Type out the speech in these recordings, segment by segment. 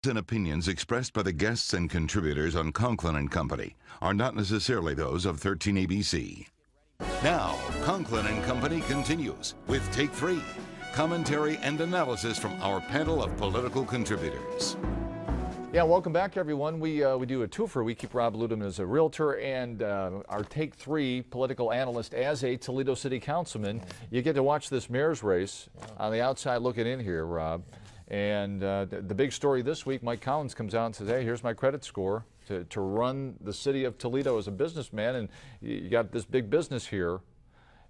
And opinions expressed by the guests and contributors on Conklin and Company are not necessarily those of 13 ABC. Now, Conklin and Company continues with Take 3, commentary and analysis from our panel of political contributors. Yeah, welcome back, everyone. We do a twofer. We keep Rob Ludeman as a realtor and our Take 3 political analyst as a Toledo City Councilman. You get to watch this mayor's race on the outside looking in here, Rob. And the big story this week, Mike Collins comes out and says, hey, here's my credit score to run the city of Toledo as a businessman. And you got this big business here.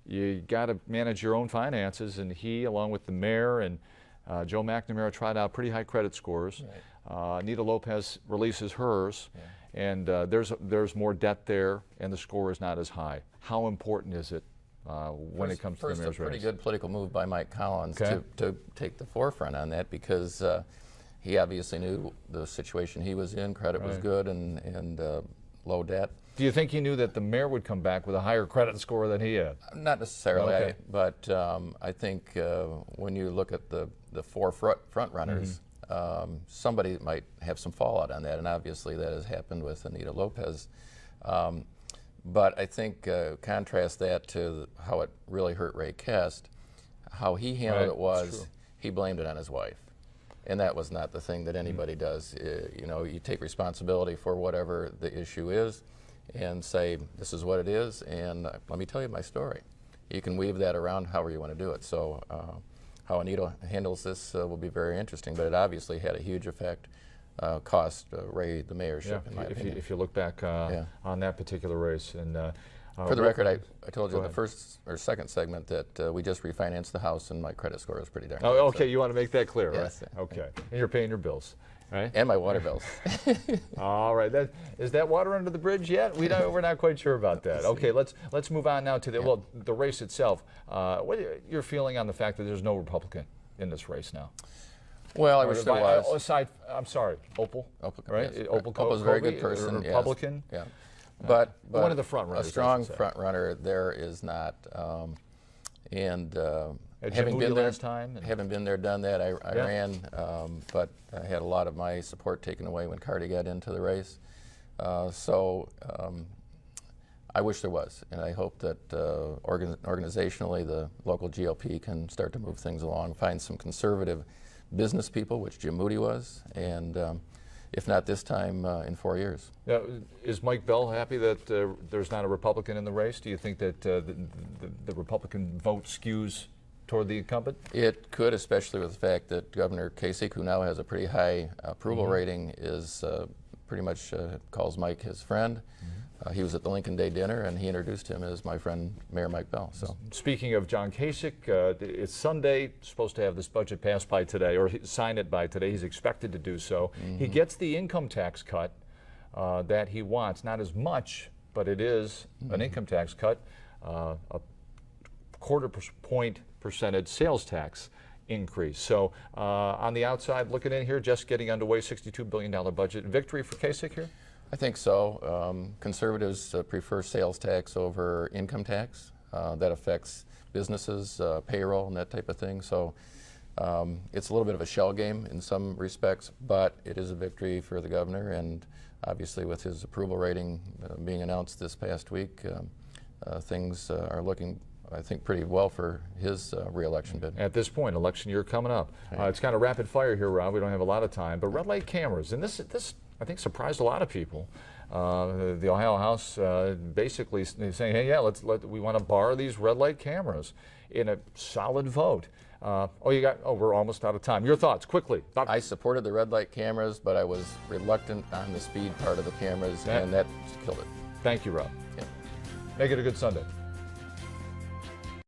You got to manage your own finances. And he, along with the mayor and Joe McNamara, tried out pretty high credit scores. Right. Anita Lopez releases hers. Yeah. And there's more debt there, and the score is not as high. How important is it when it comes to the mayor's race? First, a pretty good political move by Mike Collins to take the forefront on that, because he obviously knew the situation he was in. Credit was good and low debt. Do you think he knew that the mayor would come back with a higher credit score than he had? Not necessarily, but I think when you look at the four front runners, somebody might have some fallout on that, and obviously that has happened with Anita Lopez. But I think contrast that to how it really hurt Ray Kest. How he handled it was he blamed it on his wife. And that was not the thing that anybody does. You know, you take responsibility for whatever the issue is and say, this is what it is, and let me tell you my story. You can weave that around however you want to do it. So how Anita handles this will be very interesting, but it obviously had a huge effect. Cost Ray the mayorship, in my opinion. If you look back on that particular race. And for the record, I told you in the first or second segment that we just refinanced the house and my credit score is pretty darn good. Oh, okay, so you want to make that clear, yes, right? Okay, and you're paying your bills, right? And my water bills. All right, is that water under the bridge yet? We're not quite sure about that. Okay, let's move on now to the race itself. What are your feeling on the fact that there's no Republican in this race now? Well, I wish there was. Aside, I'm sorry, Opal, right? Yes. Opal's a very good person, Republican. Yes. Yeah, but one of the front runners. A strong front runner there is not. Having been there last time, having been there, done that, I ran, but I had a lot of my support taken away when Carty got into the race. I wish there was, and I hope that organizationally the local GOP can start to move things along, find some conservative business people, which Jim Moody was, and if not this time, in 4 years. Is Mike Bell happy that there's not a Republican in the race? Do you think that the Republican vote skews toward the incumbent? It could, especially with the fact that Governor Kasich, who now has a pretty high approval rating, is pretty much calls Mike his friend. He was at the Lincoln Day dinner, and he introduced him as my friend, Mayor Mike Bell. So, speaking of John Kasich, it's Sunday. Supposed to have this budget passed by today, or sign it by today. He's expected to do so. He gets the income tax cut that he wants. Not as much, but it is an income tax cut, a quarter point percentage sales tax increase. So on the outside looking in here, just getting underway, $62 billion budget. Victory for Kasich here? I think so. Conservatives prefer sales tax over income tax. That affects businesses, payroll, and that type of thing. So it's a little bit of a shell game in some respects, but it is a victory for the governor. And obviously, with his approval rating being announced this past week, things are looking, I think, pretty well for his re-election bid. At this point, election year coming up. It's kind of rapid fire here, Rob. We don't have a lot of time, but red light cameras, and this I think surprised a lot of people. The Ohio House basically saying, hey, we want to bar these red light cameras in a solid vote. We're almost out of time. Your thoughts, quickly. I supported the red light cameras, but I was reluctant on the speed part of the cameras, and that killed it. Thank you, Rob. Yeah. Make it a good Sunday.